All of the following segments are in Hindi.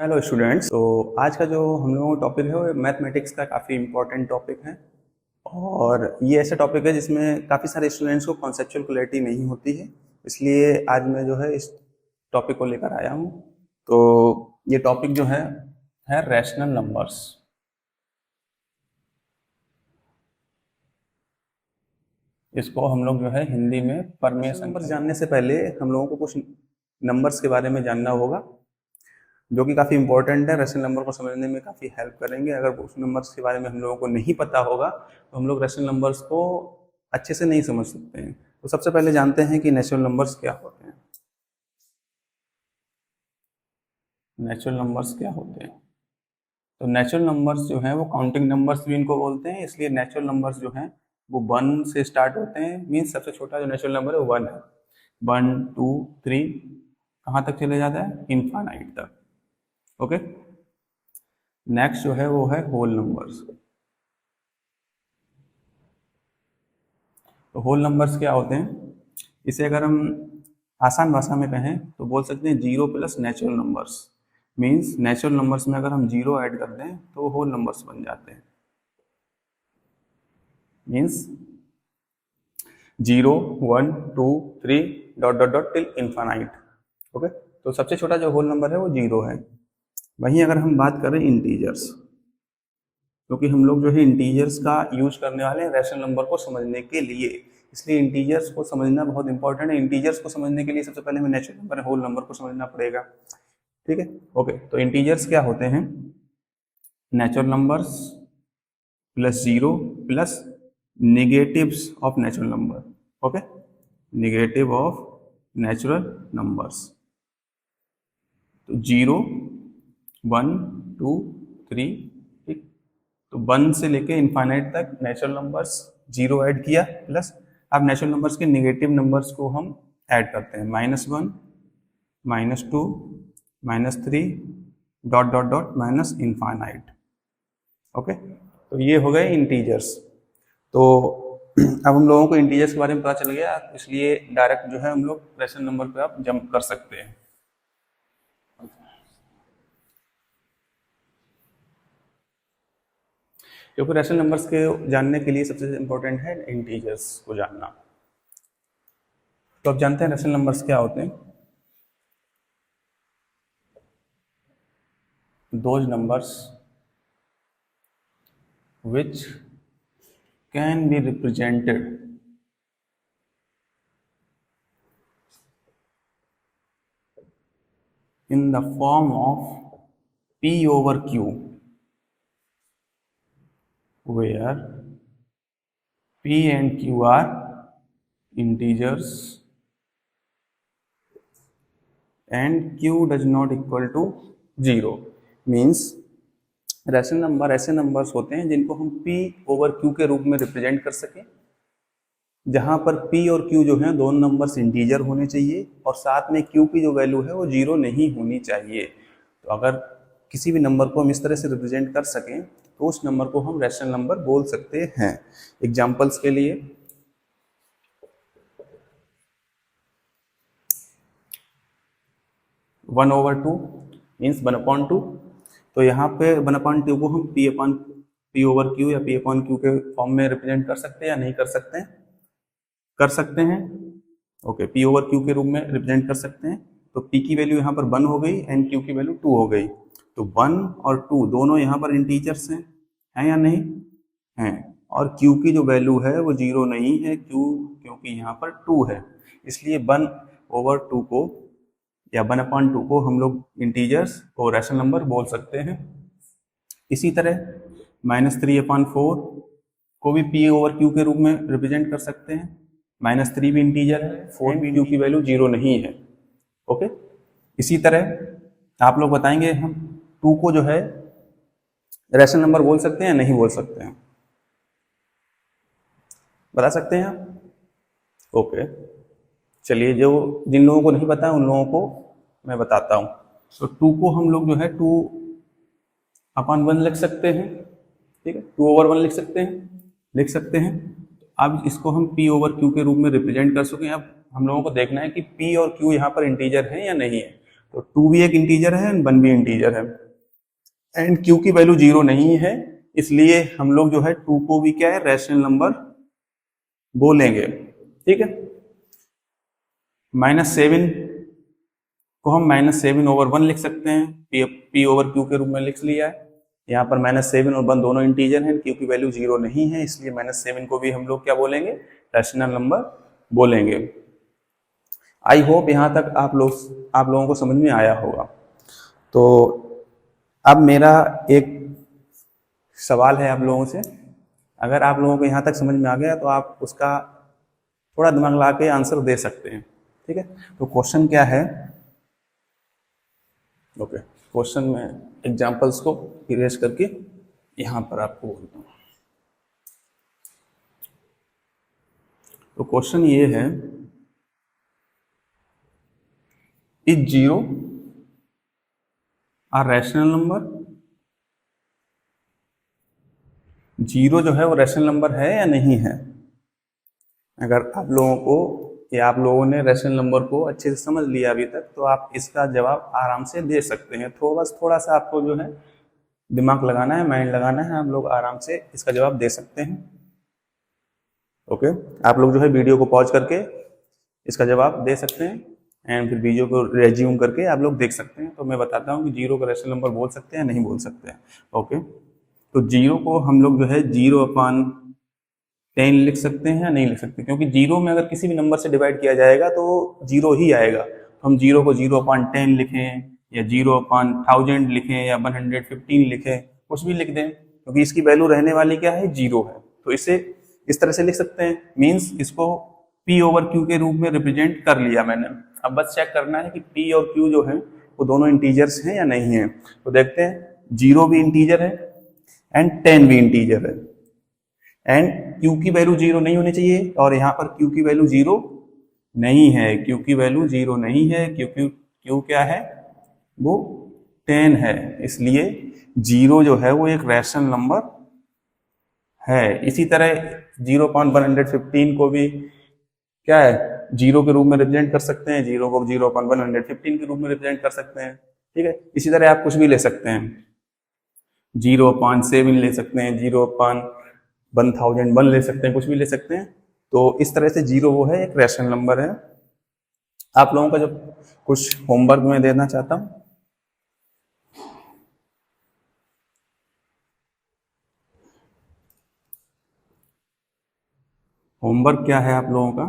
Hello students. तो आज का जो हम लोगों का टॉपिक है वो मैथमेटिक्स का काफ़ी इम्पोर्टेंट टॉपिक है और ये ऐसा टॉपिक है जिसमें काफ़ी सारे स्टूडेंट्स को कॉन्सेप्चुअल क्लैरिटी नहीं होती है, इसलिए आज मैं जो है इस टॉपिक को लेकर आया हूँ। तो ये टॉपिक जो है रैशनल नंबर्स। इसको हम लोग जो है हिंदी में परमेय नंबर्स जानने से पहले हम लोगों को कुछ नंबर्स के बारे में जानना होगा जो कि काफ़ी इंपॉर्टेंट है, रैशनल नंबर को समझने में काफ़ी हेल्प करेंगे। अगर उस नंबर्स के बारे में हम लोगों को नहीं पता होगा तो हम लोग रैशनल नंबर्स को अच्छे से नहीं समझ सकते हैं। तो सबसे पहले जानते हैं कि नेचुरल नंबर्स क्या होते हैं। नेचुरल नंबर्स क्या होते हैं? तो नेचुरल नंबर्स जो हैं वो काउंटिंग नंबर्स भी इनको बोलते हैं, इसलिए नेचुरल नंबर्स जो हैं वो 1 से स्टार्ट होते हैं। मीन्स सबसे छोटा जो नेचुरल नंबर है वो 1 है। 1 2 3 कहाँ तक चले जाता है? इनफाइनाइट तक। ओके। नेक्स्ट जो है वो है होल नंबर्स। तो होल नंबर्स क्या होते हैं? इसे अगर हम आसान भाषा में कहें तो बोल सकते हैं 0 plus natural numbers. Means natural numbers में अगर हम 0 ऐड कर दें तो होल नंबर्स बन जाते हैं। Means 0 1 2 3 dot dot dot till infinite. Okay. तो सबसे छोटा जो होल नंबर है वो 0 है। वहीं अगर हम बात करें इंटीजर्स, क्योंकि हम लोग जो है इंटीजर्स का यूज करने वाले हैं रैशनल नंबर को समझने के लिए, इसलिए इंटीजर्स को समझना बहुत इंपॉर्टेंट है। इंटीजर्स को समझने के लिए सबसे पहले हमें नेचुरल नंबर होल नंबर को समझना पड़ेगा। ठीक है। ओके। तो इंटीजर्स क्या होते हैं? Natural numbers plus 0 plus negatives of natural number. Okay. Negative of natural numbers. तो 0 1 2 3। ठीक। तो 1 से लेके इनफाइनाइट तक नेचुरल नंबर्स, 0 ऐड किया प्लस अब नेचुरल नंबर्स के नेगेटिव नंबर्स को हम ऐड करते हैं। -1 -2 -3 dot dot dot minus infinite. Okay. तो ये हो गए इंटीजर्स। तो अब हम लोगों को इंटीजर्स के बारे में पता चल गया, इसलिए डायरेक्ट जो है हम लोग रैशनल नंबर पे आप जंप कर सकते हैं। क्योंकि रैशनल नंबर्स के जानने के लिए सबसे इम्पोर्टेंट है इंटीजर्स को जानना। तो अब जानते हैं रैशनल नंबर्स क्या होते हैं। Those numbers which can be represented in the form of P over Q, where P and Q are integers and Q does not equal to 0। Means rational number ऐसे नंबर्स होते हैं जिनको हम P ओवर Q के रूप में रिप्रेजेंट कर सकें, जहां पर P और Q जो है दोनों नंबर्स इंटीजर होने चाहिए और साथ में Q की जो वैल्यू है वो 0 नहीं होनी चाहिए। तो अगर किसी भी नंबर को हम इस तरह से रिप्रेजेंट कर सकें तो उस नंबर को हम रैशनल नंबर बोल सकते हैं। एग्जांपल्स के लिए 1/2 मीन्स 1/2। तो यहाँ पे 1/2 को हम P ओवर Q या P/Q के फॉर्म में रिप्रेजेंट कर सकते हैं या नहीं कर सकते हैं? कर सकते हैं। ओके। P ओवर Q के रूप में रिप्रेजेंट कर सकते हैं। तो P की वैल्यू यहाँ पर 1 हो गई एंड Q की वैल्यू 2 हो गई। तो 1 और 2 दोनों यहाँ पर इंटीजर्स हैं या नहीं? हैं। और Q की जो वैल्यू है वो 0 नहीं है, क्योंकि यहाँ पर 2 है, इसलिए 1/2 को या 1/2 को हम लोग इंटीजर्स को रैशनल नंबर बोल सकते हैं। इसी तरह -3/4 को भी P ओवर Q के रूप में रिप्रेजेंट कर सकते हैं। -3 भी इंटीजर है, 4 भी, Q की वैल्यू 0 नहीं है। ओके। इसी तरह आप लोग बताएंगे हम 2 को जो है रैशनल नंबर बोल सकते हैं या नहीं बोल सकते हैं? बता सकते हैं आप? ओके। चलिए, जो जिन लोगों को नहीं पता है उन लोगों को मैं बताता हूँ। तो 2 को हम लोग जो है 2/1 लिख सकते हैं। ठीक है। 2/1 लिख सकते हैं। अब इसको हम P ओवर Q के रूप में रिप्रेजेंट कर सकें। अब हम लोगों को देखना है कि P और Q यहाँ पर इंटीजर हैं या नहीं है। तो 2 भी एक इंटीजर है एंड 1 भी इंटीजर है, एंड q की वैल्यू 0 नहीं है, इसलिए हम लोग जो है 2 को भी क्या है रैशनल नंबर बोलेंगे। ठीक है, -7 को हम -7/1 लिख सकते हैं, p/q के रूप में लिख लिया है। यहाँ पर -7 और 1 दोनों इंटीजर हैं, q की वैल्यू 0 नहीं है, इसलिए -7 को भी हम लोग क्या बोलेंगे रैशनल नंबर बोलेंगे। आई होप यहाँ तक आप लोगों को समझ में आया होगा। तो अब मेरा एक सवाल है आप लोगों से, अगर आप लोगों को यहाँ तक समझ में आ गया तो आप उसका थोड़ा दिमाग लगा के आंसर दे सकते हैं। ठीक है, तो क्वेश्चन क्या है, ओके क्वेश्चन में एग्जांपल्स को इरेज करके यहाँ पर आपको बोलता हूँ। तो क्वेश्चन ये है, इज 0 आ रैशनल नंबर? 0 जो है वो रैशनल नंबर है या नहीं है? अगर आप लोगों को या आप लोगों ने रैशनल नंबर को अच्छे से समझ लिया अभी तक, तो आप इसका जवाब आराम से दे सकते हैं। तो बस थोड़ा सा आपको जो है दिमाग लगाना है, माइंड लगाना है, आप लोग आराम से इसका जवाब दे सकते हैं। ओके, आप लोग जो है वीडियो को पॉज करके इसका जवाब दे सकते हैं एंड फिर वीडियो को रेज्यूम करके आप लोग देख सकते हैं। तो मैं बताता हूँ कि 0 का रैशनल नंबर बोल सकते हैं नहीं बोल सकते हैं। ओके, तो 0 को हम लोग जो है 0/10 लिख सकते हैं या नहीं लिख सकते, क्योंकि 0 में अगर किसी भी नंबर से डिवाइड किया जाएगा तो 0 ही आएगा। तो हम 0 को 0/10 लिखें या 0/1000 लिखें या 115 लिखें, कुछ भी लिख दें, क्योंकि इसकी वैल्यू रहने वाली क्या है 0 है। तो इसे इस तरह से लिख सकते हैं, मीन्स इसको p/q के रूप में रिप्रेजेंट कर लिया मैंने। अब बस चेक करना है कि p और q जो है वो दोनों इंटीजर्स हैं या नहीं है। तो देखते हैं, 0 भी इंटीजर है एंड 10 भी इंटीजर है, एंड q की वैल्यू 0 नहीं होनी चाहिए, और यहाँ पर q की वैल्यू 0 नहीं है, q की वैल्यू 0 नहीं है, क्योंकि q क्या है वो 10 है, इसलिए 0 जो है वो एक रैशनल नंबर है। इसी तरह 0/115 को भी क्या है 0 के रूप में रिप्रेजेंट कर सकते हैं, 0 को 0/115 के रूप में रिप्रेजेंट कर सकते हैं। ठीक है, इसी तरह आप कुछ भी ले सकते हैं, 0/7 ले सकते हैं, 0/1001 ले सकते हैं, कुछ भी ले सकते हैं। तो इस तरह से 0 वो है एक रैशनल नंबर है। आप लोगों का जो कुछ होमवर्क मैं देना चाहता हूं, होमवर्क क्या है आप लोगों का,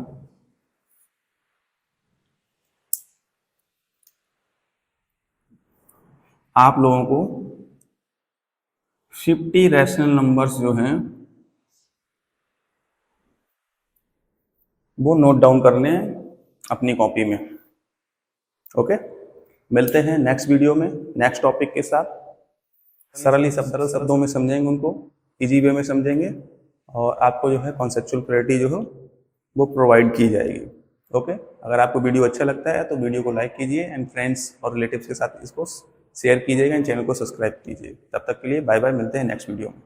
आप लोगों को 50 रैशनल नंबर्स जो हैं वो नोट डाउन करने हैं अपनी कॉपी में। ओके, मिलते हैं नेक्स्ट वीडियो में नेक्स्ट टॉपिक के साथ। सरल शब्दों में समझेंगे, उनको इजी वे में समझेंगे, और आपको जो है कॉन्सेप्चुअल क्लैरिटी जो है वो प्रोवाइड की जाएगी। ओके, अगर आपको वीडियो अच्छा लगता है तो वीडियो को लाइक कीजिए एंड फ्रेंड्स और रिलेटिव्स के साथ इसको शेयर कीजिएगा एंड चैनल को सब्सक्राइब कीजिए। तब तक के लिए बाय बाय, मिलते हैं नेक्स्ट वीडियो में।